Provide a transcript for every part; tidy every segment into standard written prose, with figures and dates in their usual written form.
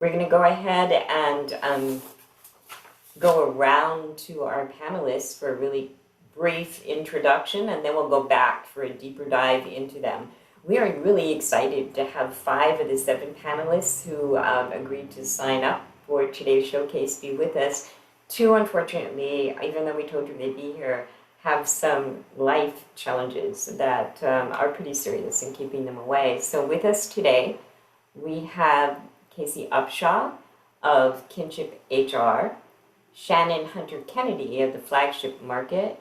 We're going to go ahead and go around to our panelists for a really brief introduction, and then we'll go back for a deeper dive into them. We are really excited to have 5 of the 7 panelists who agreed to sign up for today's showcase be with us. 2, unfortunately, even though we told you they'd be here, have some life challenges that are pretty serious in keeping them away. So with us today, we have Casey Upshaw of Kinship HR, Shannon Hunter Kennedy of the Flagship Market,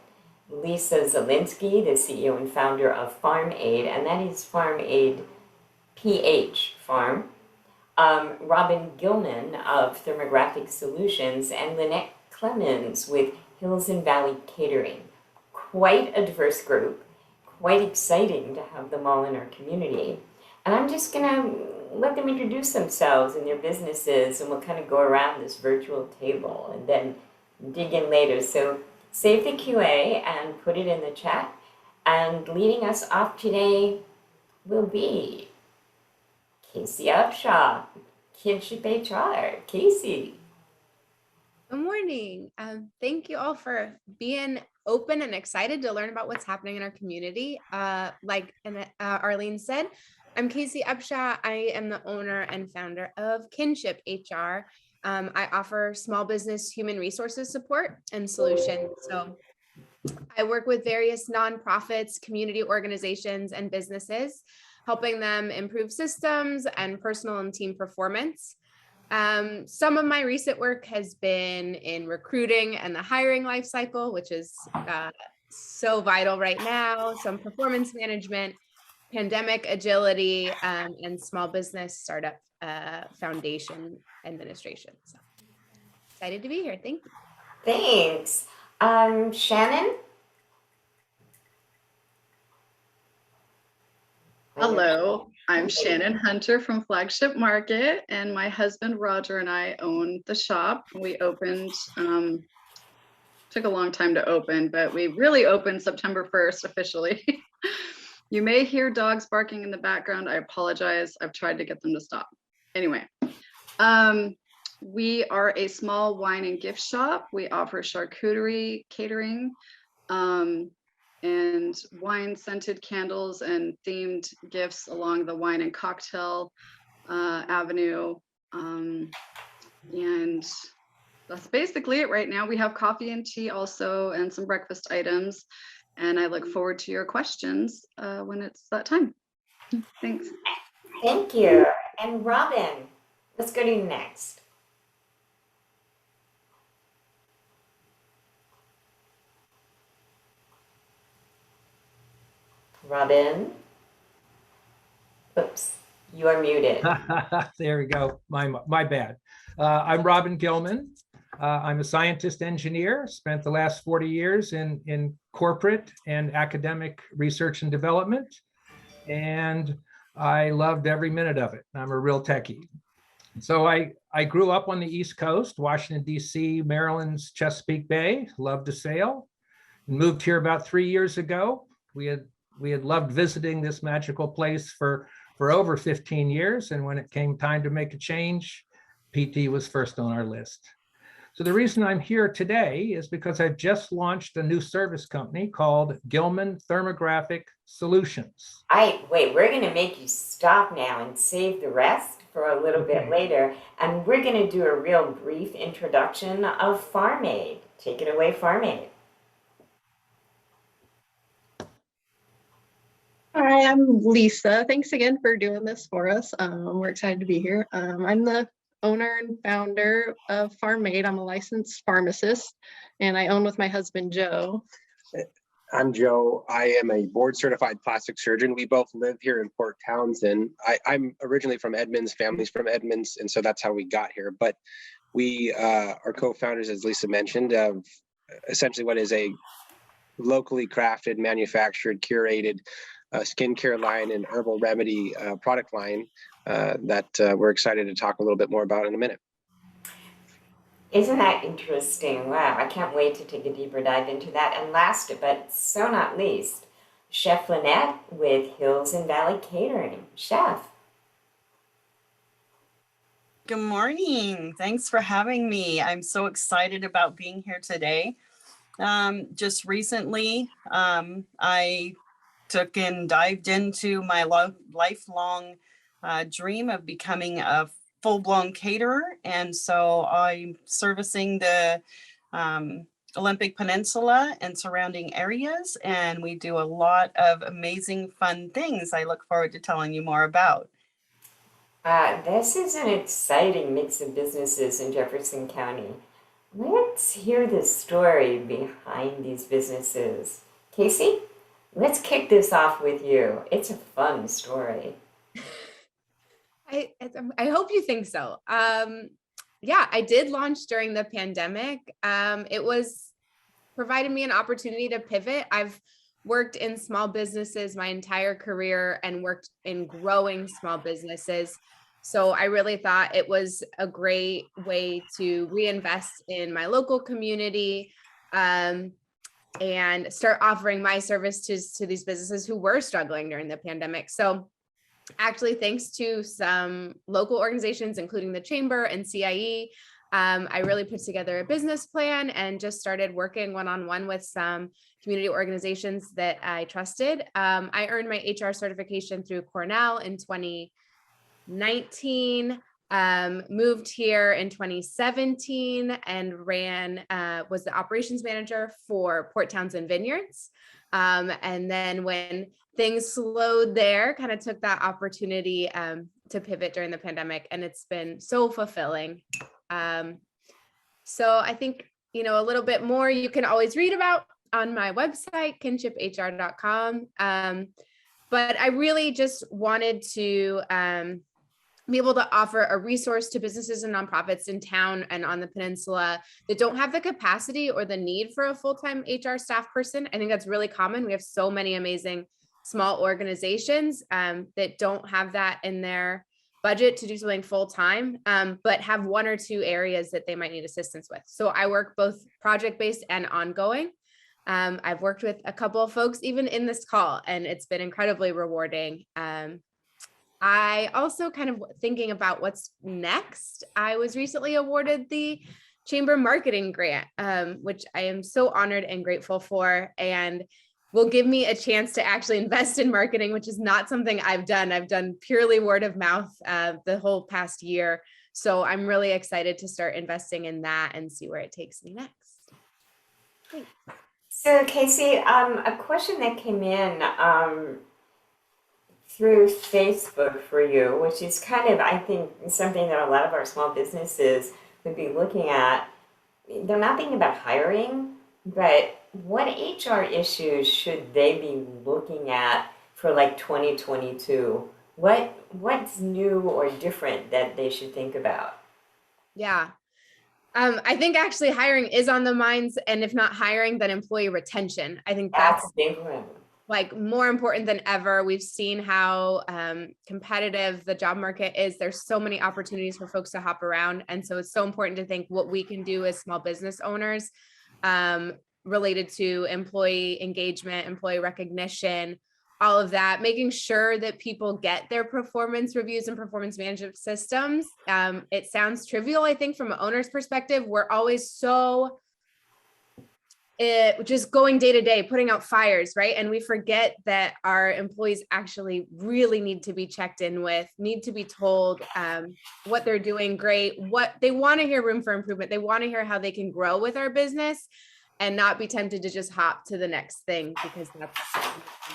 Lisa Zielinski, the CEO and founder of Farm Aid, and that is Farm Aid PH Farm, Robin Gilman of Thermographic Solutions, and Lynette Clemens with Hills and Valley Catering. Quite a diverse group, quite exciting to have them all in our community. And I'm just gonna let them introduce themselves and their businesses, and we'll kind of go around this virtual table and then dig in later. So save the QA and put it in the chat. And leading us off today will be Casey Upshaw, Kinship HR. Casey. Good morning. Thank you all for being open and excited to learn about what's happening in our community. Like Arlene said, I'm Casey Upshaw. I am the owner and founder of Kinship HR. I offer small business human resources support and solutions. So I work with various nonprofits, community organizations, and businesses, helping them improve systems and personal and team performance. Some of my recent work has been in recruiting and the hiring life cycle, which is so vital right now, some performance management, pandemic agility, and small business startup foundation administration. So excited to be here. Thank you. Thanks. Shannon? Hello, I'm Shannon Hunter from Flagship Market, and my husband Roger and I own the shop. We opened, took a long time to open, but we really opened September 1st officially. You may hear dogs barking in the background. I apologize. I've tried to get them to stop. Anyway, we are a small wine and gift shop. We offer charcuterie, catering, and wine scented candles and themed gifts along the wine and cocktail avenue. And that's basically it right now. We have coffee and tea also, and some breakfast items. And I look forward to your questions when it's that time. Thanks. Thank you. And Robin, let's go to you next. Robin? Oops, you are muted. There we go. My bad. I'm Robin Gilman. I'm a scientist engineer, spent the last 40 years in corporate and academic research and development, and I loved every minute of it. I'm a real techie. So I grew up on the East Coast, Washington, D.C., Maryland's Chesapeake Bay, loved to sail, and moved here about 3 years ago. We had loved visiting this magical place for over 15 years, and when it came time to make a change, PT was first on our list. So the reason I'm here today is because I've just launched a new service company called Gilman Thermographic Solutions. Wait, we're going to make you stop now and save the rest for a little bit later. And we're going to do a real brief introduction of Farm Aid. Take it away, Farm Aid. Hi, I'm Lisa. Thanks again for doing this for us. We're excited to be here. I'm the owner and founder of Farm Aid. I'm a licensed pharmacist, and I own with my husband, Joe. I'm Joe. I am a board certified plastic surgeon. We both live here in Port Townsend. I'm originally from Edmonds, family's from Edmonds, and so that's how we got here. But we are co-founders, as Lisa mentioned, of essentially what is a locally crafted, manufactured, curated skincare line and herbal remedy product line that we're excited to talk a little bit more about in a minute. Isn't that interesting? Wow, I can't wait to take a deeper dive into that. And last but so not least, Chef Lynette with Hills and Valley Catering. Chef. Good morning. Thanks for having me. I'm so excited about being here today. Just recently, I took and dived into my lifelong dream of becoming a full-blown caterer. And so I'm servicing the Olympic Peninsula and surrounding areas. And we do a lot of amazing, fun things I look forward to telling you more about. This is an exciting mix of businesses in Jefferson County. Let's hear the story behind these businesses. Casey, let's kick this off with you. It's a fun story. I hope you think so. Yeah, I did launch during the pandemic. It was provided me an opportunity to pivot. I've worked in small businesses my entire career and worked in growing small businesses. So I really thought it was a great way to reinvest in my local community, and start offering my services to these businesses who were struggling during the pandemic. So actually, thanks to some local organizations, including the Chamber and CIE, I really put together a business plan and just started working one-on-one with some community organizations that I trusted. I earned my HR certification through Cornell in 2019, moved here in 2017 and was the operations manager for Port Townsend Vineyards. And then when things slowed there, kind of took that opportunity to pivot during the pandemic, and it's been so fulfilling. So I think, a little bit more you can always read about on my website, kinshiphr.com. But I really just wanted to be able to offer a resource to businesses and nonprofits in town and on the peninsula that don't have the capacity or the need for a full-time HR staff person. I think that's really common. We have so many amazing small organizations that don't have that in their budget to do something full-time, but have one or two areas that they might need assistance with. So I work both project-based and ongoing. I've worked with a couple of folks even in this call, and it's been incredibly rewarding. I also kind of thinking about what's next. I was recently awarded the Chamber Marketing Grant, which I am so honored and grateful for, and will give me a chance to actually invest in marketing, which is not something I've done. I've done purely word of mouth the whole past year. So I'm really excited to start investing in that and see where it takes me next. Thanks. So Casey, a question that came in through Facebook for you, which is kind of, I think, something that a lot of our small businesses would be looking at. They're not thinking about hiring, but what HR issues should they be looking at for like 2022? What's new or different that they should think about? Yeah. I think actually hiring is on the minds, and if not hiring, then employee retention. I think that's a big one. Like more important than ever. We've seen how competitive the job market is. There's so many opportunities for folks to hop around. And so it's so important to think what we can do as small business owners related to employee engagement, employee recognition, all of that, making sure that people get their performance reviews and performance management systems. It sounds trivial, I think, from an owner's perspective. We're always so just going day to day, putting out fires, right? And we forget that our employees actually really need to be checked in with, need to be told what they're doing great, what they want to hear, room for improvement. They want to hear how they can grow with our business and not be tempted to just hop to the next thing, because that's the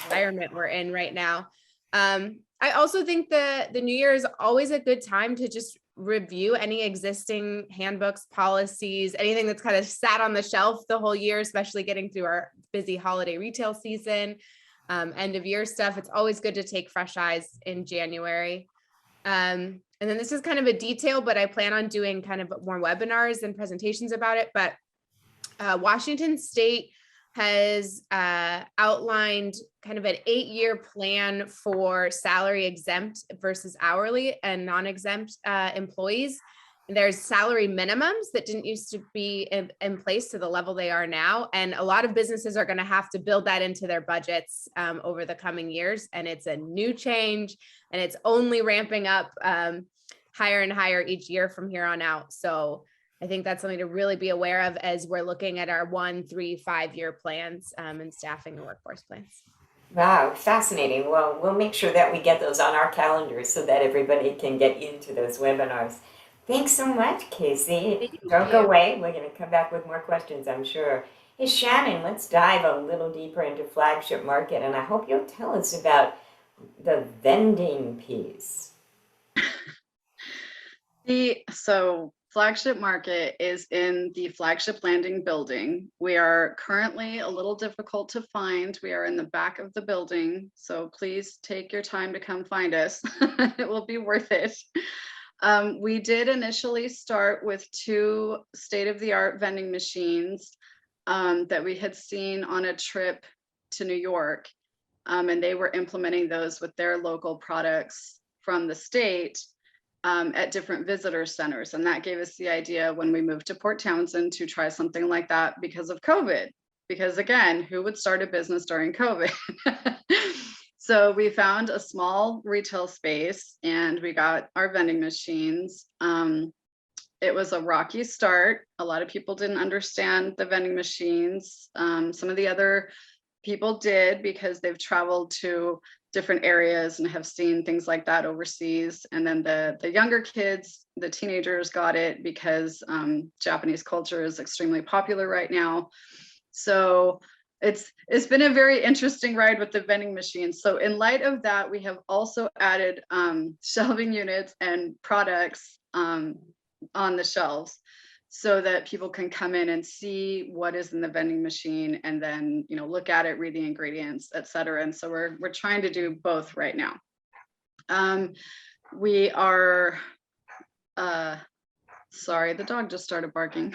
environment we're in right now. I also think the new year is always a good time to just review any existing handbooks, policies, anything that's kind of sat on the shelf the whole year, especially getting through our busy holiday retail season, end of year stuff. It's always good to take fresh eyes in January. And then this is kind of a detail, but I plan on doing kind of more webinars and presentations about it. But Washington State has outlined kind of an 8-year plan for salary exempt versus hourly and non-exempt employees. There's salary minimums that didn't used to be in place to the level they are now. And a lot of businesses are going to have to build that into their budgets over the coming years. And it's a new change, and it's only ramping up higher and higher each year from here on out. So I think that's something to really be aware of as we're looking at our 1, 3, 5-year plans and staffing and workforce plans. Wow, fascinating. Well, we'll make sure that we get those on our calendars so that everybody can get into those webinars. Thanks so much, Casey. Thank Don't go you. away. We're going to come back with more questions, I'm sure. Hey, Shannon, let's dive a little deeper into Flagship Market, and I hope you'll tell us about the vending piece. So Flagship Market is in the Flagship Landing building. We are currently a little difficult to find. We are in the back of the building, so please take your time to come find us. It will be worth it. We did initially start with 2 state-of-the-art vending machines that we had seen on a trip to New York, and they were implementing those with their local products from the state. At different visitor centers. And that gave us the idea when we moved to Port Townsend to try something like that because of COVID. Because again, who would start a business during COVID? So we found a small retail space and we got our vending machines. It was a rocky start. A lot of people didn't understand the vending machines. Some of the other people did because they've traveled to different areas and have seen things like that overseas. And then the younger kids, the teenagers got it because Japanese culture is extremely popular right now. So it's been a very interesting ride with the vending machines. So in light of that, we have also added shelving units and products on the shelves so that people can come in and see what is in the vending machine and then, you know, look at it, read the ingredients, et cetera. And so we're trying to do both right now. We are, sorry, the dog just started barking.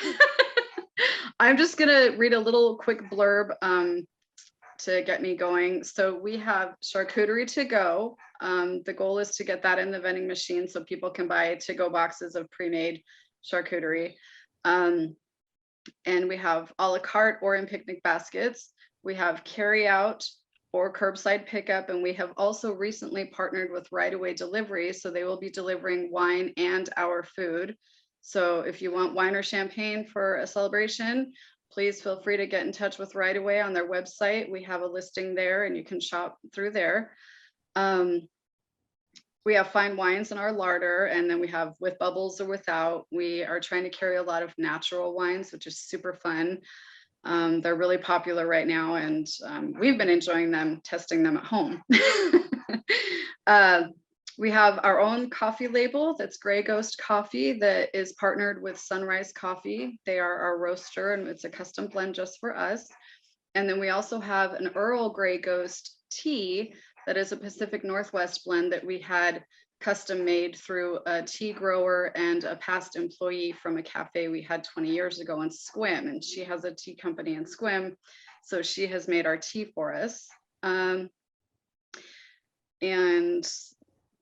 I'm just gonna read a little quick blurb to get me going. So we have charcuterie to go. The goal is to get that in the vending machine so people can buy to-go boxes of pre-made charcuterie. And we have a la carte or in picnic baskets. We have carry out or curbside pickup. And we have also recently partnered with Right Away Delivery. So they will be delivering wine and our food. So if you want wine or champagne for a celebration, please feel free to get in touch with Right Away on their website. We have a listing there and you can shop through there. We have fine wines in our larder, and then we have with bubbles or without. We are trying to carry a lot of natural wines, which is super fun. They're really popular right now, and we've been enjoying them, testing them at home. We have our own coffee label that's Grey Ghost Coffee that is partnered with Sunrise Coffee. They are our roaster, and it's a custom blend just for us. And then we also have an Earl Grey Ghost tea that is a Pacific Northwest blend that we had custom made through a tea grower and a past employee from a cafe we had 20 years ago in Sequim. And she has a tea company in Sequim. So she has made our tea for us. And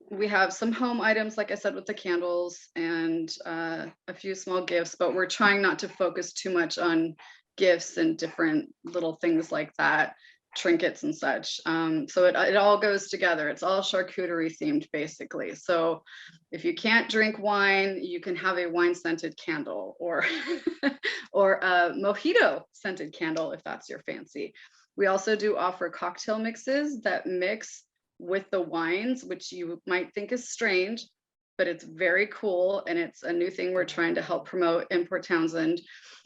we have some home items, like I said, with the candles and a few small gifts, but we're trying not to focus too much on gifts and different little things like that, trinkets and such. So it all goes together. It's all charcuterie themed, basically. So if you can't drink wine, you can have a wine scented candle or or a mojito scented candle if that's your fancy. We also do offer cocktail mixes that mix with the wines, which you might think is strange, but it's very cool. And it's a new thing we're trying to help promote in Port Townsend.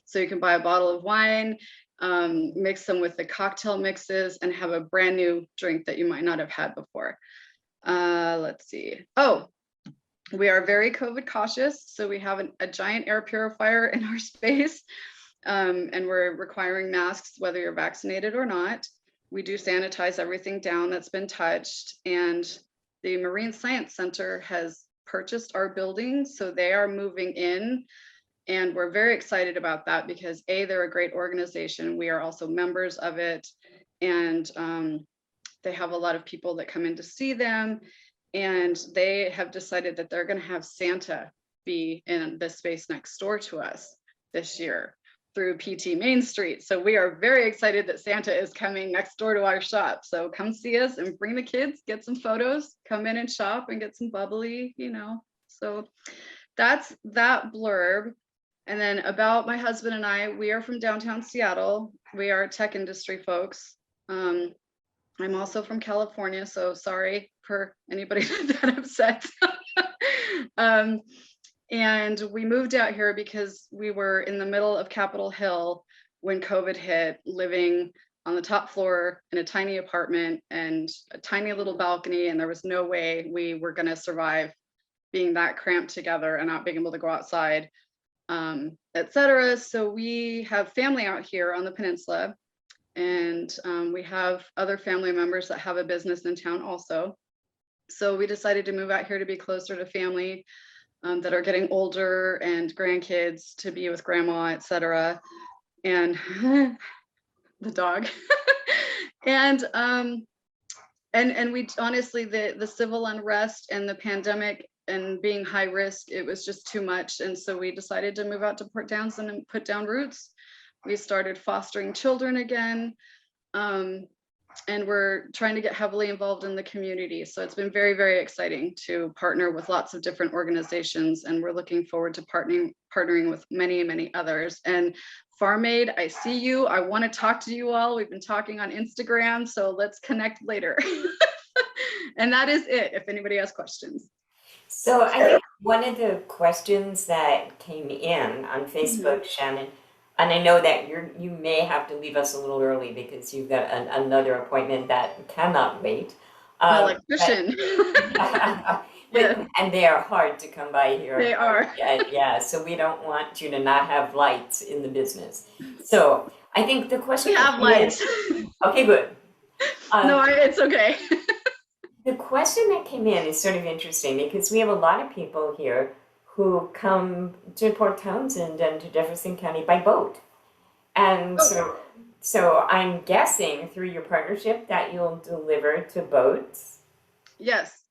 So you can buy a bottle of wine, mix them with the cocktail mixes and have a brand new drink that you might not have had before. Let's see. Oh, we are very COVID cautious. So we have a giant air purifier in our space and we're requiring masks, whether you're vaccinated or not. We do sanitize everything down that's been touched, and the Marine Science Center has purchased our building. So they are moving in. And we're very excited about that because they're a great organization. We are also members of it. And they have a lot of people that come in to see them. And they have decided that they're going to have Santa be in the space next door to us this year through PT Main Street. So we are very excited that Santa is coming next door to our shop. So come see us and bring the kids, get some photos, come in and shop and get some bubbly, So that's that blurb. And then about my husband and I, we are from downtown Seattle. We are tech industry folks. I'm also from California, so sorry for anybody that upset. And we moved out here because we were in the middle of Capitol Hill when COVID hit, living on the top floor in a tiny apartment and a tiny little balcony, and there was no way we were going to survive being that cramped together and not being able to go outside, etc. So we have family out here on the peninsula, and we have other family members that have a business in town also. So we decided to move out here to be closer to family that are getting older, and grandkids to be with grandma, etc. And the dog. And we honestly, the civil unrest and the pandemic and being high risk, it was just too much. And so we decided to move out to Port Townsend and put down roots. We started fostering children again. And we're trying to get heavily involved in the community. So it's been very, very exciting to partner with lots of different organizations. And we're looking forward to partnering with many, many others. And Farm Aid, I see you. I want to talk to you all. We've been talking on Instagram, so let's connect later. And that is it, if anybody has questions. So I think one of the questions that came in on Facebook, Shannon, and I know that you may have to leave us a little early because you've got another appointment that cannot wait. Electrician. And they are hard to come by here. They are. Yeah, so we don't want you to not have lights in the business. So I think the question— We have lights. Okay, good. No, it's okay. The question that came in is sort of interesting because we have a lot of people here who come to Port Townsend and to Jefferson County by boat. And so I'm guessing through your partnership that you'll deliver to boats. Yes.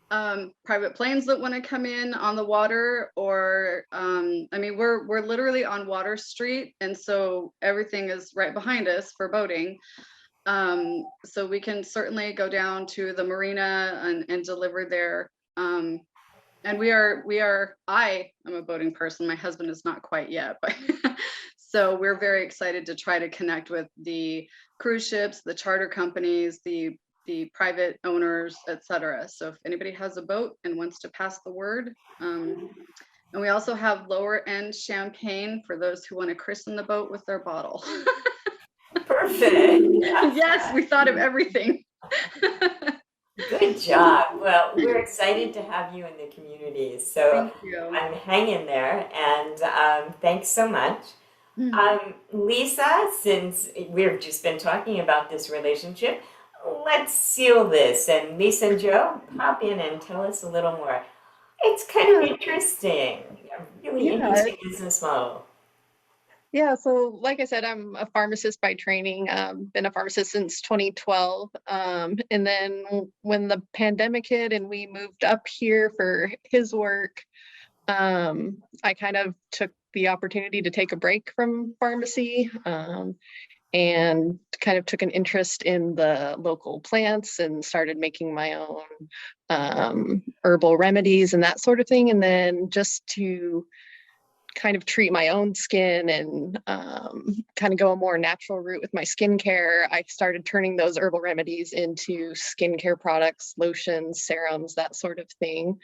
Private planes that want to come in on the water, or I mean, we're literally on Water Street, and so everything is right behind us for boating. So we can certainly go down to the marina and deliver there. And I am a boating person. My husband is not quite yet, but so we're very excited to try to connect with the cruise ships, the charter companies, the private owners, etc. So if anybody has a boat and wants to pass the word, and we also have lower end champagne for those who want to christen the boat with their bottle. Perfect. Yes, we thought of everything. Good job. Well, we're excited to have you in the community. So Thank you. I'm hanging there, and thanks so much. Lisa, since we've just been talking about this relationship, let's seal this. And Lisa and Joe, pop in and tell us a little more. It's kind of interesting, a really interesting business model. Yeah, so like I said, I'm a pharmacist by training, been a pharmacist since 2012. And then when the pandemic hit and we moved up here for his work, I kind of took the opportunity to take a break from pharmacy, and kind of took an interest in the local plants and started making my own herbal remedies and that sort of thing. And then just to kind of treat my own skin and kind of go a more natural route with my skincare, I started turning those herbal remedies into skincare products, lotions, serums, that sort of thing.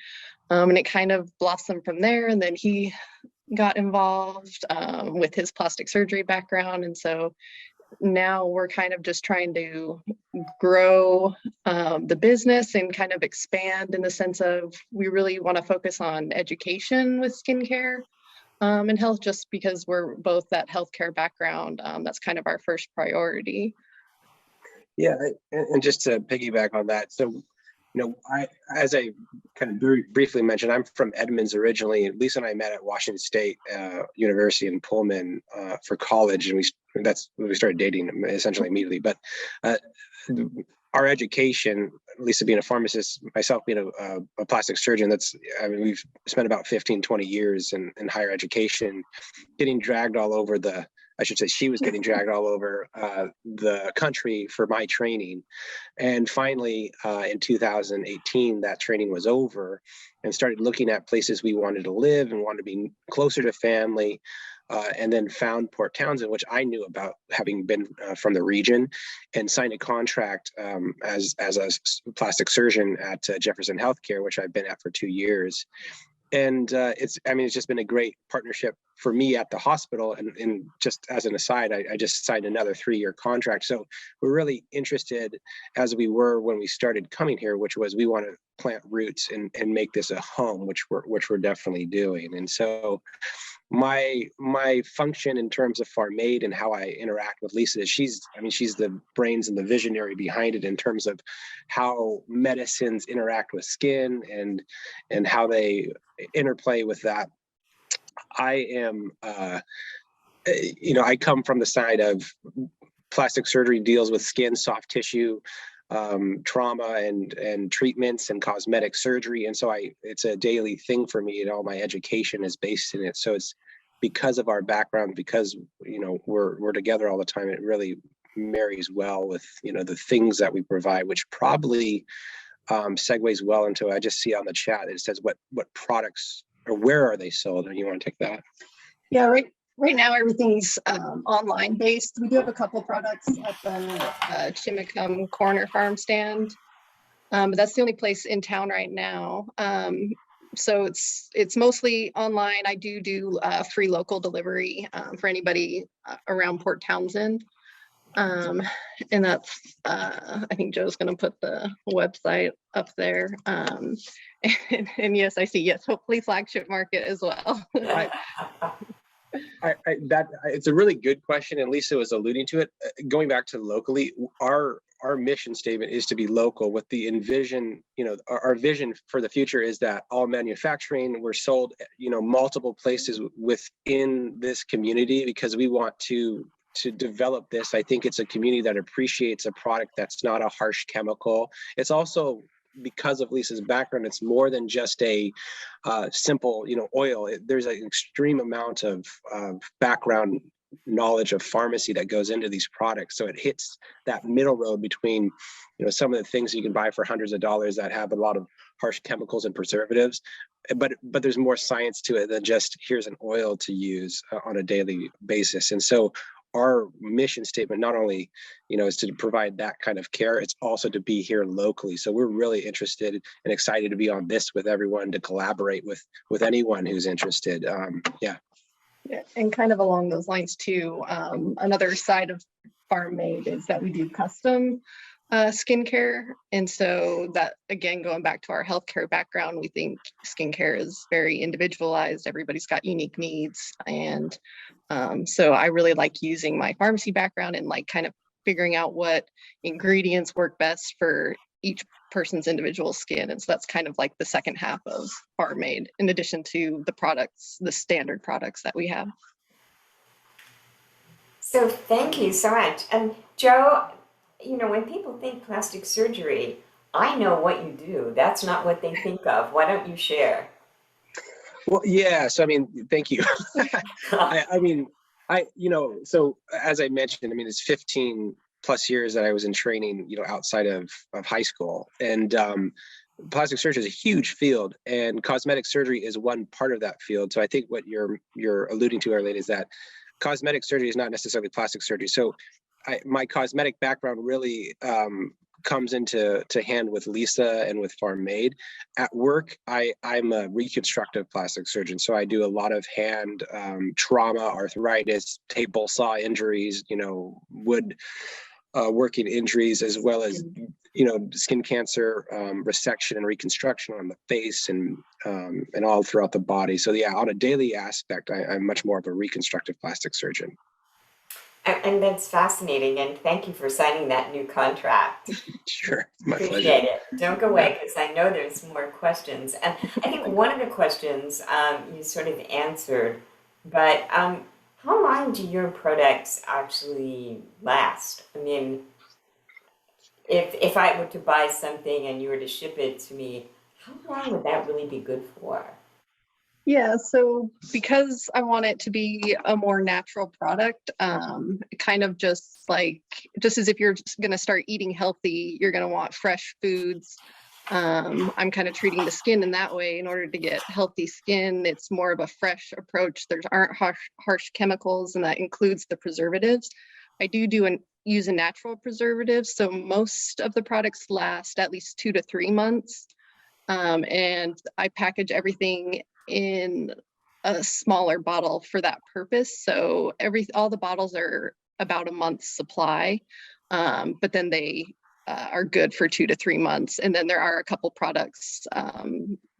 And it kind of blossomed from there. And then he got involved with his plastic surgery background. And so now we're kind of just trying to grow the business and kind of expand in the sense of we really want to focus on education with skincare and health, just because we're both that healthcare background. That's kind of our first priority. Yeah, and just to piggyback on that, so as I kind of very briefly mentioned, I'm from Edmonds originally. Lisa and I met at Washington State University in Pullman for college, and we started dating essentially immediately. But our education, Lisa being a pharmacist, myself being a plastic surgeon, we've spent about 15, 20 years in higher education, getting dragged all over the I should say she was getting dragged all over the country for my training. And finally, in 2018, that training was over, and started looking at places we wanted to live and wanted to be closer to family. And then found Port Townsend, which I knew about, having been from the region, and signed a contract as a plastic surgeon at Jefferson Healthcare, which I've been at for 2 years. And it's just been a great partnership for me at the hospital. And just as an aside, I just signed another 3-year contract. So we're really interested, as we were when we started coming here, which was we want to plant roots and make this a home, which we're definitely doing. And so my function in terms of Farm Aid and how I interact with Lisa is she's the brains and the visionary behind it in terms of how medicines interact with skin and how they interplay with that. I am, I come from the side of plastic surgery, deals with skin, soft tissue, trauma and treatments and cosmetic surgery. And so it's a daily thing for me, and all my education is based in it. So it's because of our background, because, we're together all the time, it really marries well with, the things that we provide, which probably segues well into, I just see on the chat, it says what products or where are they sold? And you want to take that? Yeah, right now everything's online based. We do have a couple products at the Chimicum Corner Farm stand, but that's the only place in town right now. So it's mostly online. I do free local delivery for anybody around Port Townsend. And that's I think Joe's going to put the website up there. And yes, I see. Yes, hopefully Flagship Market as well. It's a really good question, and Lisa was alluding to it. Going back to locally, our mission statement is to be local, with the envision, our vision for the future is that all manufacturing, we're sold, multiple places within this community, because we want to develop this. I think it's a community that appreciates a product that's not a harsh chemical. It's also, because of Lisa's background, it's more than just a simple, oil. There's an extreme amount of background knowledge of pharmacy that goes into these products. So it hits that middle road between, some of the things you can buy for hundreds of dollars that have a lot of harsh chemicals and preservatives, but there's more science to it than just here's an oil to use on a daily basis. And so our mission statement not only, is to provide that kind of care, it's also to be here locally. So we're really interested and excited to be on this with everyone, to collaborate with anyone who's interested. Yeah, and kind of along those lines too, another side of Farm Made is that we do custom skincare. And so that, again, going back to our healthcare background, we think skincare is very individualized. Everybody's got unique needs. And so I really like using my pharmacy background and like kind of figuring out what ingredients work best for each person's individual skin. And so that's kind of like the second half of Farm Made, in addition to the products, the standard products that we have. So thank you so much. And Joe, when people think plastic surgery, I know what you do. That's not what they think of. Why don't you share? Well, yeah. So, thank you. So as I mentioned, it's 15 plus years that I was in training, outside of high school. And plastic surgery is a huge field, and cosmetic surgery is one part of that field. So I think what you're alluding to, Arlene, is that cosmetic surgery is not necessarily plastic surgery. So my cosmetic background really comes into hand with Lisa and with Farm Made. At work, I'm a reconstructive plastic surgeon. So I do a lot of hand trauma, arthritis, table saw injuries, wood working injuries, as well as, skin cancer, resection and reconstruction on the face and all throughout the body. So yeah, on a daily aspect, I'm much more of a reconstructive plastic surgeon. And that's fascinating. And thank you for signing that new contract. Sure, my Appreciate pleasure. it. Don't go away, because I know there's more questions. And I think one of the questions you sort of answered, but how long do your products actually last? If I were to buy something and you were to ship it to me, how long would that really be good for? Yeah, so because I want it to be a more natural product, kind of just as if you're going to start eating healthy, you're going to want fresh foods. I'm kind of treating the skin in that way. In order to get healthy skin, it's more of a fresh approach. There aren't harsh chemicals, and that includes the preservatives. I use a natural preservative, so most of the products last at least 2 to 3 months. And I package everything in a smaller bottle for that purpose. So all the bottles are about a month's supply, but then they are good for 2 to 3 months. And then there are a couple products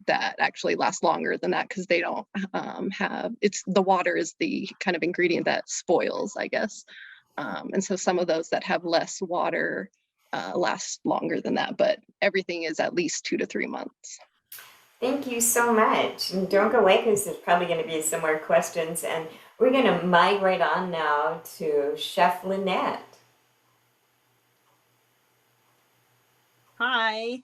that actually last longer than that because they don't the water is the kind of ingredient that spoils, I guess. And so some of those that have less water last longer than that, but everything is at least 2 to 3 months. Thank you so much. And don't go away because there's probably going to be some more questions. And we're going to migrate on now to Chef Lynette. Hi.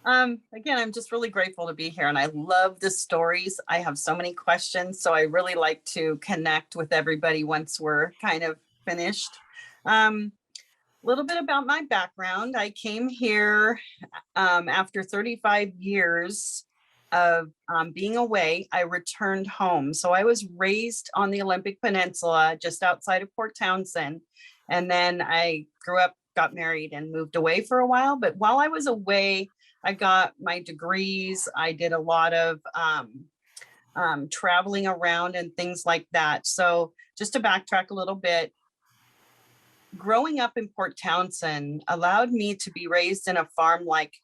Again, I'm just really grateful to be here, and I love the stories. I have so many questions, so I really like to connect with everybody once we're kind of finished. Little bit about my background. I came here after 35 years of being away. I returned home. So I was raised on the Olympic Peninsula, just outside of Port Townsend. And then I grew up, got married, and moved away for a while. But while I was away, I got my degrees. I did a lot of traveling around and things like that. So just to backtrack a little bit, growing up in Port Townsend allowed me to be raised in a farm-like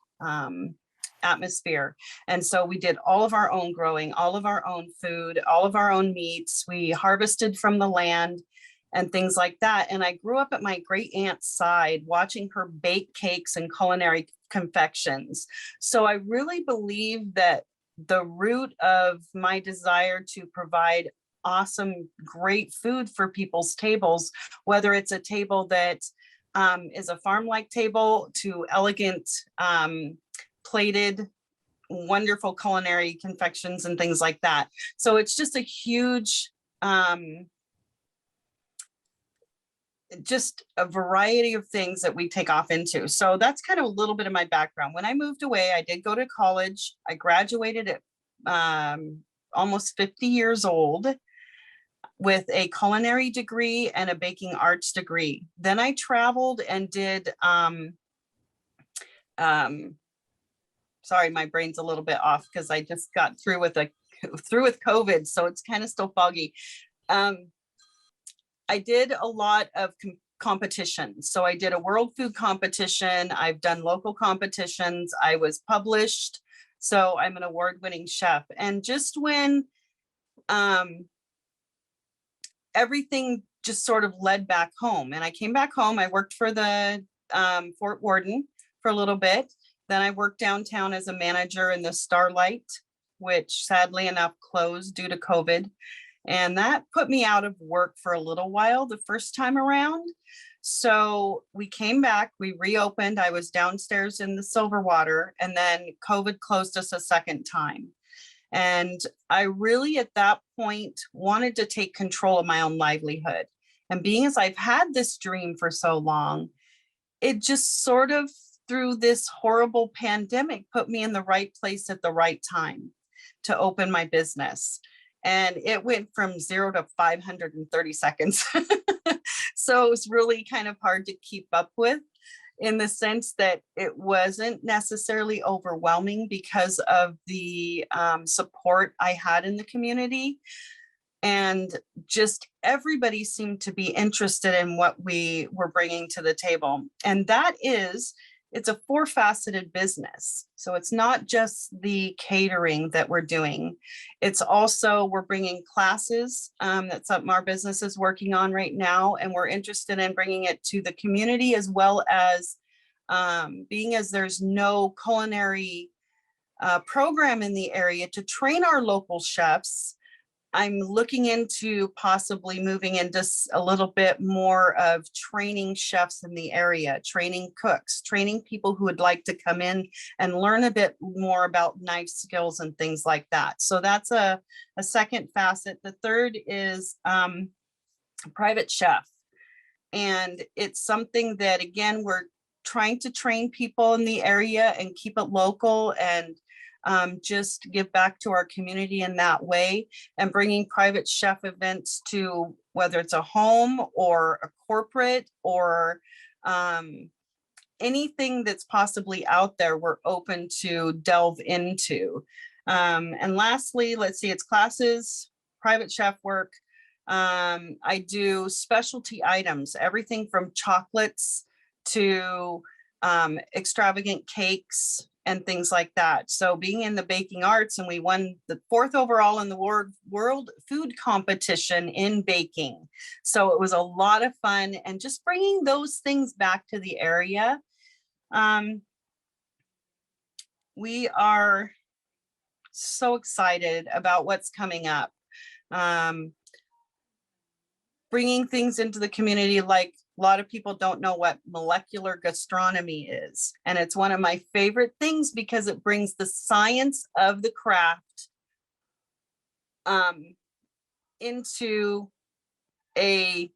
atmosphere. And so we did all of our own growing, all of our own food, all of our own meats. We harvested from the land and things like that. And I grew up at my great aunt's side, watching her bake cakes and culinary confections. So I really believe that the root of my desire to provide awesome, great food for people's tables, whether it's a table that is a farm-like table to elegant plated, wonderful culinary confections and things like that. So it's just a huge, just a variety of things that we take off into. So that's kind of a little bit of my background. When I moved away, I did go to college. I graduated at almost 50 years old with a culinary degree and a baking arts degree. Then I traveled and did, sorry, my brain's a little bit off because I just got through with COVID, so it's kind of still foggy. I did a lot of competitions. So I did a world food competition. I've done local competitions. I was published. So I'm an award-winning chef. And just when everything just sort of led back home, and I came back home, I worked for the Fort Worden for a little bit. Then I worked downtown as a manager in the Starlight, which sadly enough closed due to COVID. And that put me out of work for a little while the first time around. So we came back, we reopened. I was downstairs in the Silverwater, and then COVID closed us a second time. And I really, at that point, wanted to take control of my own livelihood. And being as I've had this dream for so long, it just sort of, through this horrible pandemic, put me in the right place at the right time to open my business. And it went from 0 to 530 seconds. So it was really kind of hard to keep up with, in the sense that it wasn't necessarily overwhelming because of the support I had in the community. And just everybody seemed to be interested in what we were bringing to the table. And that is, it's a four-faceted business. So it's not just the catering that we're doing. It's also, we're bringing classes. That's something our business is working on right now. And we're interested in bringing it to the community, as well as being as there's no culinary program in the area to train our local chefs. I'm looking into possibly moving into a little bit more of training chefs in the area, training cooks, training people who would like to come in and learn a bit more about knife skills and things like that. So that's a second facet. The third is private chef. And it's something that, again, we're trying to train people in the area and keep it local and just give back to our community in that way, and bringing private chef events to whether it's a home or a corporate or anything that's possibly out there, we're open to delve into. And lastly, let's see, it's classes, private chef work. I do specialty items, everything from chocolates to extravagant cakes and things like that. So being in the baking arts, and we won the 4th overall in the world food competition in baking. So it was a lot of fun, and just bringing those things back to the area. We are so excited about what's coming up. Bringing things into the community, like a lot of people don't know what molecular gastronomy is. And it's one of my favorite things because it brings the science of the craft into a,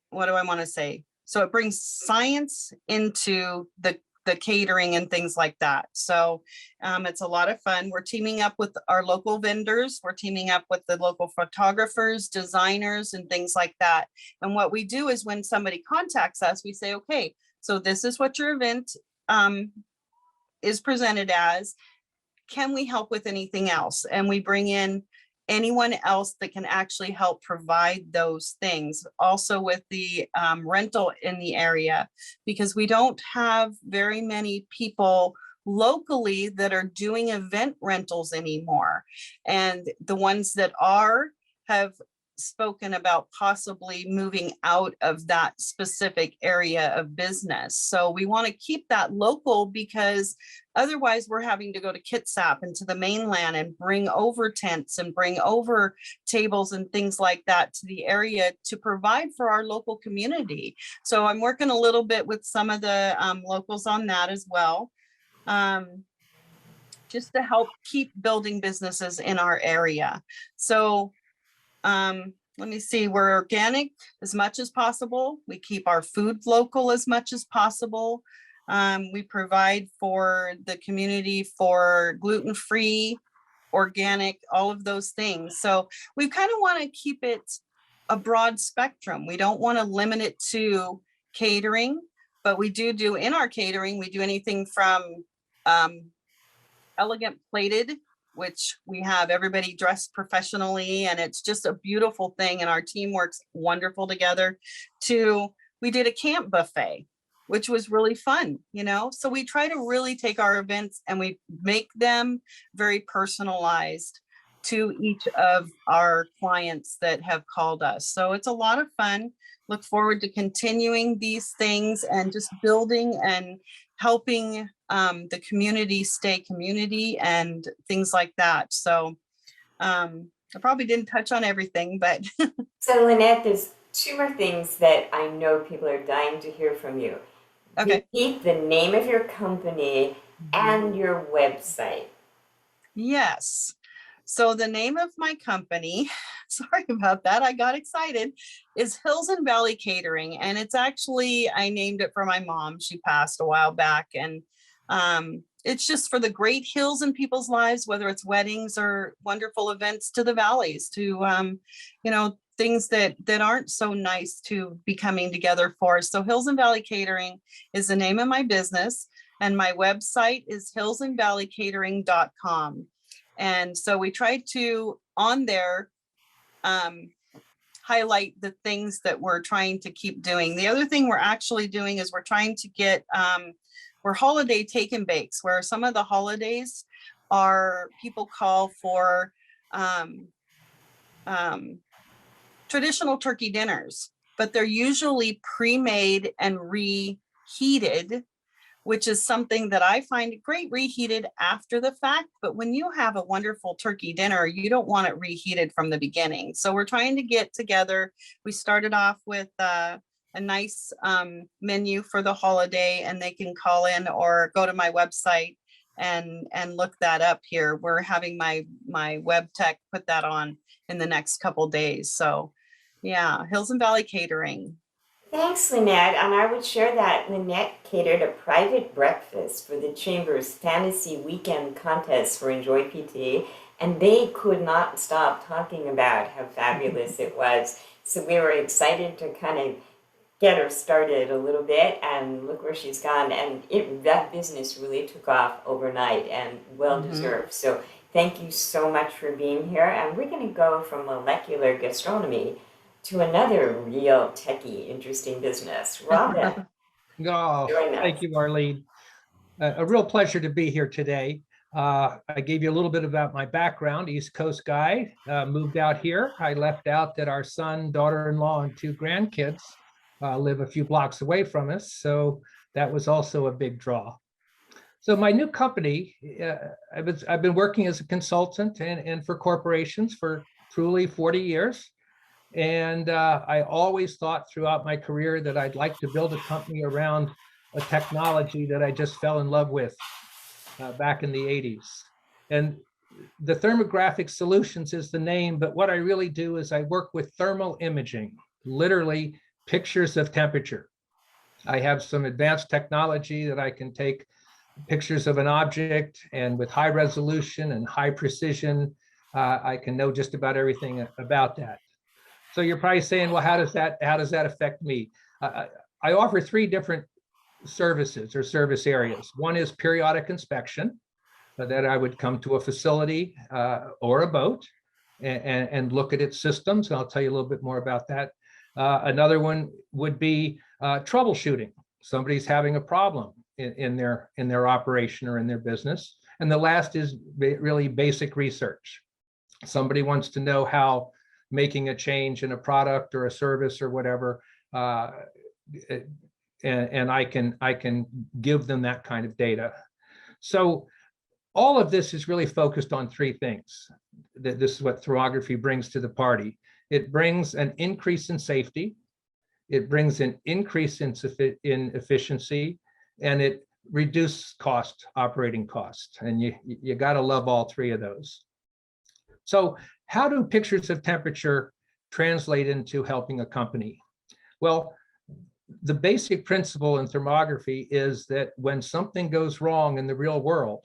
what do I want to say? So it brings science into the catering and things like that. So it's a lot of fun. We're teaming up with our local vendors. We're teaming up with the local photographers, designers, and things like that. And what we do is when somebody contacts us, we say, okay, so this is what your event is presented as. Can we help with anything else? And we bring in anyone else that can actually help provide those things. Also with the rental in the area, because we don't have very many people locally that are doing event rentals anymore. And the ones that are have spoken about possibly moving out of that specific area of business. So we want to keep that local, because otherwise we're having to go to Kitsap and to the mainland and bring over tents and bring over tables and things like that to the area to provide for our local community. So I'm working a little bit with some of the locals on that as well, just to help keep building businesses in our area. So let me see, we're organic as much as possible. We keep our food local as much as possible. We provide for the community for gluten-free, organic, all of those things. So we kind of want to keep it a broad spectrum. We don't want to limit it to catering, but we do in our catering, we do anything from elegant plated, which we have everybody dressed professionally, and it's just a beautiful thing, and our team works wonderful together, to we did a camp buffet, which was really fun, you know. So we try to really take our events and we make them very personalized to each of our clients that have called us. So it's a lot of fun. Look forward to continuing these things and just building and helping the community stay community and things like that. So I probably didn't touch on everything, but. So Lynette, there's 2 more things that I know people are dying to hear from you. Okay. Repeat the name of your company and your website. Yes. So the name of my company, sorry about that, I got excited, is Hills and Valley Catering. And it's actually, I named it for my mom. She passed a while back. And it's just for the great hills in people's lives, whether it's weddings or wonderful events, to the valleys, to, you know, things that aren't so nice to be coming together for. So Hills and Valley Catering is the name of my business. And my website is hillsandvalleycatering.com. And so we tried to, on there, highlight the things that we're trying to keep doing. The other thing we're actually doing is we're trying to get, we're holiday take and bakes, where some of the holidays are, people call for traditional turkey dinners, but they're usually pre-made and reheated which is something that I find great reheated after the fact. But when you have a wonderful turkey dinner, you don't want it reheated from the beginning. So we're trying to get together. We started off with a nice menu for the holiday, and they can call in or go to my website and look that up here. We're having my web tech put that on in the next couple days. So yeah, Hills and Valley Catering. Thanks, Lynette. And I would share that Lynette catered a private breakfast for the Chamber's Fantasy Weekend contest for Enjoy PT, and they could not stop talking about how fabulous it was. So we were excited to kind of get her started a little bit, and look where she's gone. And that business really took off overnight, and well deserved. So thank you so much for being here. And we're going to go from molecular gastronomy to another real techie, interesting business. Robin, Oh, join us. thank you, Arlene. A real pleasure to be here today. I gave you a little bit about my background, East Coast guy, moved out here. I left out that our son, daughter-in-law, and 2 grandkids live a few blocks away from us. So that was also a big draw. So my new company, I've been working as a consultant and for corporations for truly 40 years. And I always thought throughout my career that I'd like to build a company around a technology that I just fell in love with back in the 80s. And the Thermographic Solutions is the name, but what I really do is I work with thermal imaging, literally pictures of temperature. I have some advanced technology that I can take pictures of an object, and with high resolution and high precision, I can know just about everything about that. So you're probably saying, well, how does that affect me? I offer 3 different services or service areas. One is periodic inspection, that I would come to a facility or a boat and look at its systems. And I'll tell you a little bit more about that. Another one would be troubleshooting. Somebody's having a problem in their operation or in their business. And the last is really basic research. Somebody wants to know how making a change in a product or a service or whatever, and I can give them that kind of data. So all of this is really focused on 3 things. This is what thermography brings to the party. It brings an increase in safety, it brings an increase in efficiency, and it reduces operating cost. And you got to love all 3 of those. So how do pictures of temperature translate into helping a company? Well, the basic principle in thermography is that when something goes wrong in the real world,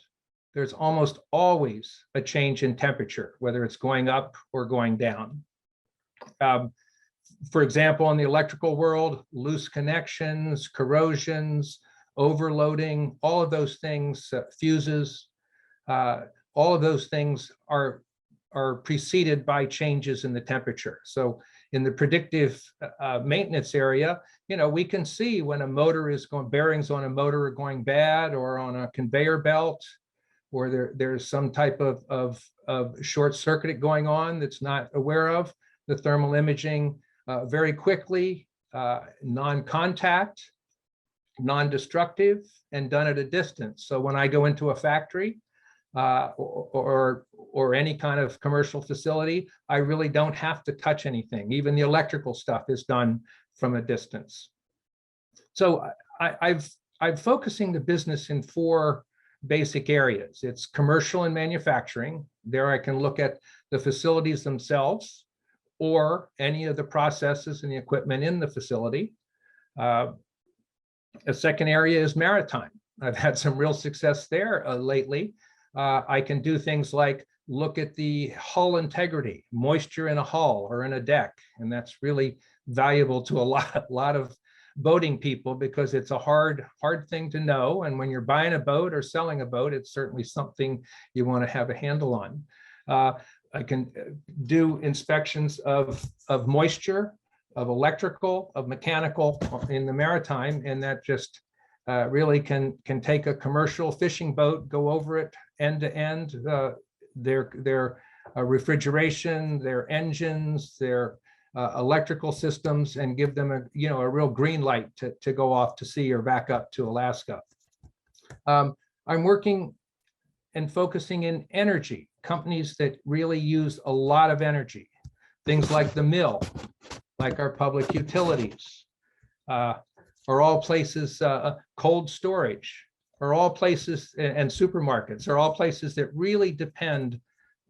there's almost always a change in temperature, whether it's going up or going down. For example, in the electrical world, loose connections, corrosions, overloading, all of those things, fuses, all of those things are preceded by changes in the temperature. So in the predictive maintenance area, we can see when a motor is going, bearings on a motor are going bad, or on a conveyor belt, or there's some type of short circuit going on that's not aware of. The thermal imaging very quickly, non-contact, non-destructive, and done at a distance. So when I go into a factory or any kind of commercial facility, I really don't have to touch anything. Even the electrical stuff is done from a distance. So I'm focusing the business in 4 basic areas. It's commercial and manufacturing. There I can look at the facilities themselves or any of the processes and the equipment in the facility. A second area is maritime. I've had some real success there lately. I can do things like look at the hull integrity, moisture in a hull or in a deck, and that's really valuable to a lot of boating people, because it's a hard thing to know. And when you're buying a boat or selling a boat, it's certainly something you want to have a handle on. I can do inspections of moisture, of electrical, of mechanical in the maritime, and that just really can take a commercial fishing boat, go over it end to end, their refrigeration, their engines, their electrical systems, and give them a real green light to go off to sea or back up to Alaska. I'm working and focusing in energy, companies that really use a lot of energy. Things like the mill, like our public utilities, are all places, cold storage, are all places, and supermarkets are all places that really depend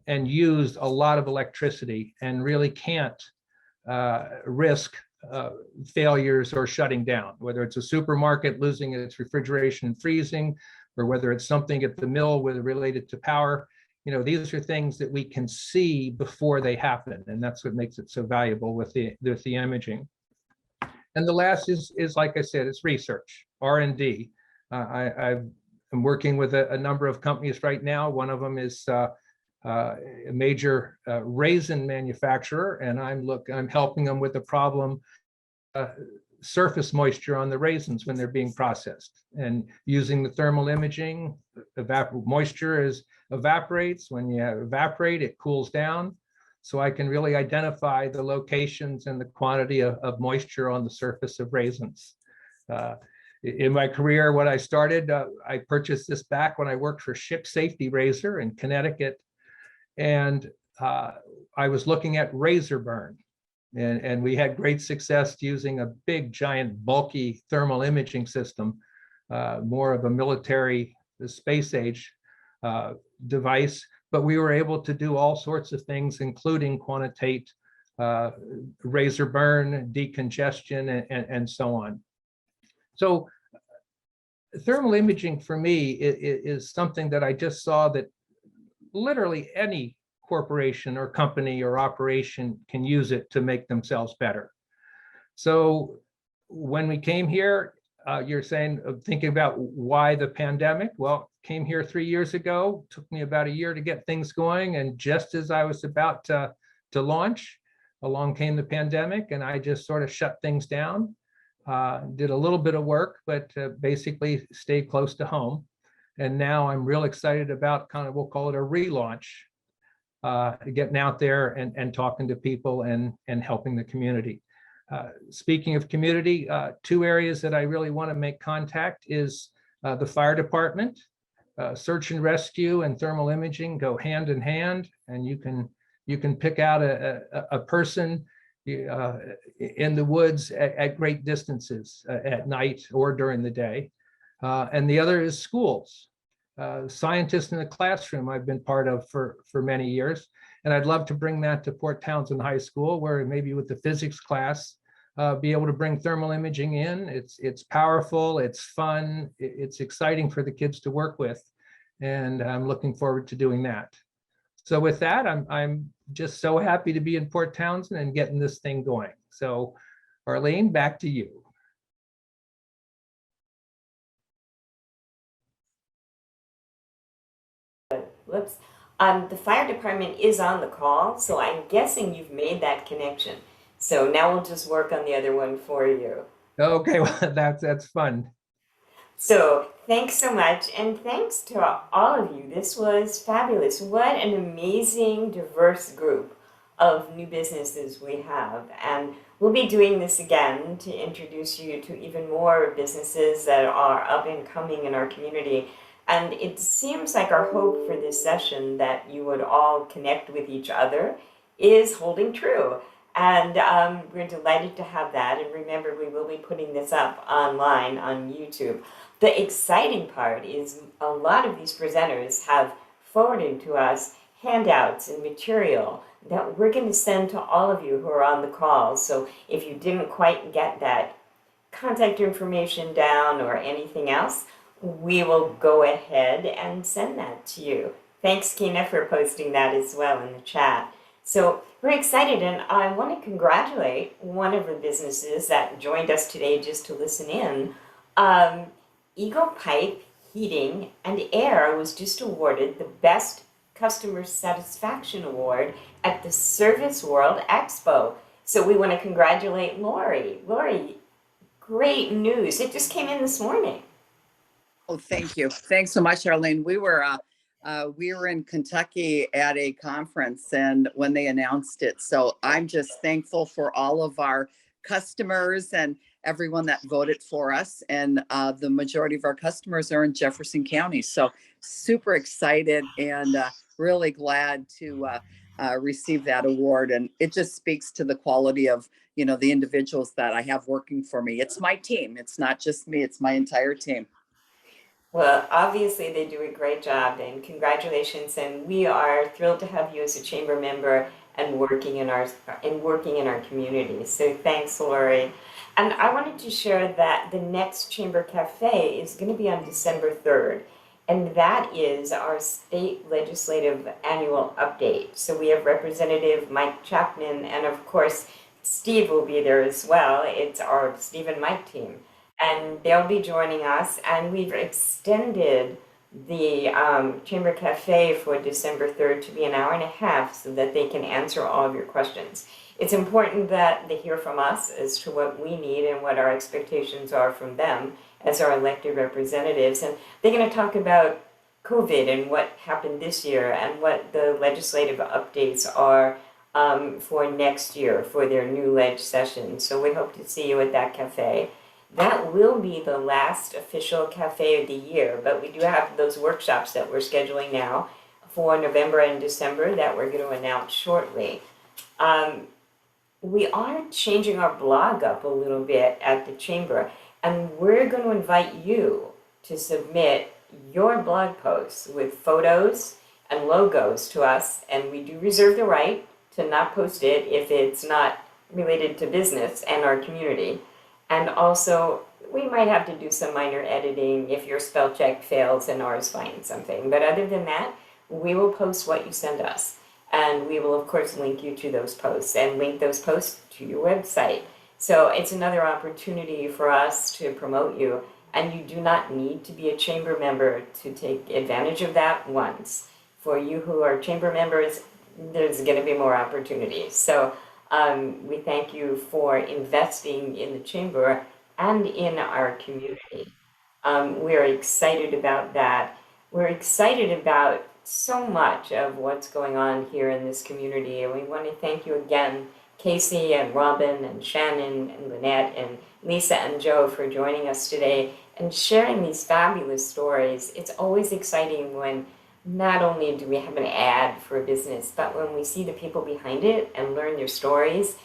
and use a lot of electricity and really can't risk failures or shutting down, whether it's a supermarket losing its refrigeration and freezing, or whether it's something at the mill with related to power. You know, these are things that we can see before they happen, and that's what makes it so valuable with the imaging. And the last is like I said, it's research, R&D. I'm working with a number of companies right now. One of them is a major raisin manufacturer, and I'm helping them with the problem surface moisture on the raisins when they're being processed, and using the thermal imaging. Moisture evaporates. When you evaporate, it cools down. So I can really identify the locations and the quantity of moisture on the surface of raisins. In my career, when I started, I purchased this back when I worked for Ship Safety Razor in Connecticut. And I was looking at razor burn. And we had great success using a big, giant, bulky thermal imaging system, more of a military space age device. But we were able to do all sorts of things, including quantitate razor burn, decongestion, and so on. So thermal imaging for me is something that I just saw that literally any corporation or company or operation can use it to make themselves better. So when we came here, you're saying, thinking about why the pandemic? Well, came here 3 years ago, took me about a year to get things going. And just as I was about to launch, along came the pandemic, and I just sort of shut things down. Did a little bit of work, but basically stayed close to home. And now I'm real excited about kind of, we'll call it a relaunch, getting out there and talking to people and helping the community. Speaking of community, 2 areas that I really want to make contact is the fire department. Search and rescue and thermal imaging go hand in hand, and you can pick out a person in the woods at great distances at night or during the day. And the other is schools. Scientists in the classroom I've been part of for many years. And I'd love to bring that to Port Townsend High School, where maybe with the physics class, be able to bring thermal imaging in. It's powerful, it's fun, it's exciting for the kids to work with. And I'm looking forward to doing that. So with that, I'm just so happy to be in Port Townsend and getting this thing going. So Arlene, back to you. Whoops. The fire department is on the call, so I'm guessing you've made that connection. So now we'll just work on the other one for you. Okay, well, that's fun. So thanks so much, and thanks to all of you. This was fabulous. What an amazing, diverse group of new businesses we have. And we'll be doing this again to introduce you to even more businesses that are up and coming in our community. And it seems like our hope for this session, that you would all connect with each other, is holding true. And we're delighted to have that. And remember, we will be putting this up online on YouTube. The exciting part is a lot of these presenters have forwarded to us handouts and material that we're going to send to all of you who are on the call. So if you didn't quite get that contact information down or anything else, we will go ahead and send that to you. Thanks, Kina, for posting that as well in the chat. So we're excited, and I want to congratulate one of the businesses that joined us today just to listen in. Eagle Pipe Heating and Air was just awarded the Best Customer Satisfaction Award at the Service World Expo. So we want to congratulate Lori. Lori, great news. It just came in this morning. Oh, thank you. Thanks so much, Arlene. We were in Kentucky at a conference, and when they announced it, so I'm just thankful for all of our customers and everyone that voted for us. And the majority of our customers are in Jefferson County. So super excited and really glad to receive that award. And it just speaks to the quality of, the individuals that I have working for me. It's my team. It's not just me, it's my entire team. Well, obviously they do a great job, and congratulations. And we are thrilled to have you as a chamber member and working in our community. So thanks, Lori. And I wanted to share that the next Chamber Cafe is going to be on December 3rd. And that is our state legislative annual update. So we have Representative Mike Chapman, and of course, Steve will be there as well. It's our Steve and Mike team. And they'll be joining us. And we've extended the Chamber Cafe for December 3rd to be an hour and a half so that they can answer all of your questions. It's important that they hear from us as to what we need and what our expectations are from them as our elected representatives. And they're going to talk about COVID and what happened this year and what the legislative updates are for next year for their new ledge session. So we hope to see you at that cafe. That will be the last official cafe of the year, but we do have those workshops that we're scheduling now for November and December that we're going to announce shortly. We are changing our blog up a little bit at the Chamber, and we're going to invite you to submit your blog posts with photos and logos to us, and we do reserve the right to not post it if it's not related to business and our community. And also, we might have to do some minor editing if your spell check fails and ours finds something. But other than that, we will post what you send us. And we will, of course, link you to those posts and link those posts to your website. So it's another opportunity for us to promote you. And you do not need to be a chamber member to take advantage of that once. For you who are chamber members, there's going to be more opportunities. So we thank you for investing in the chamber and in our community. We're excited about that. We're excited about so much of what's going on here in this community. And we want to thank you again, Casey and Robin and Shannon and Lynette and Lisa and Joe for joining us today and sharing these fabulous stories. It's always exciting when not only do we have an ad for a business, but when we see the people behind it and learn their stories.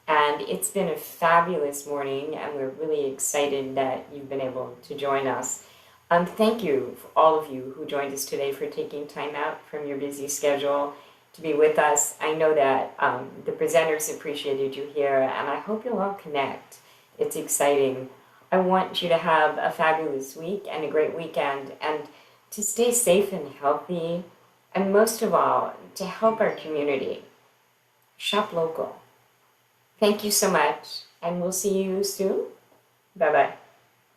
And it's been a fabulous morning, and we're really excited that you've been able to join us. Thank you, for all of you who joined us today, for taking time out from your busy schedule to be with us. I know that the presenters appreciated you here, and I hope you'll all connect. It's exciting. I want you to have a fabulous week and a great weekend, and to stay safe and healthy, and most of all, to help our community. Shop local. Thank you so much, and we'll see you soon. Bye-bye.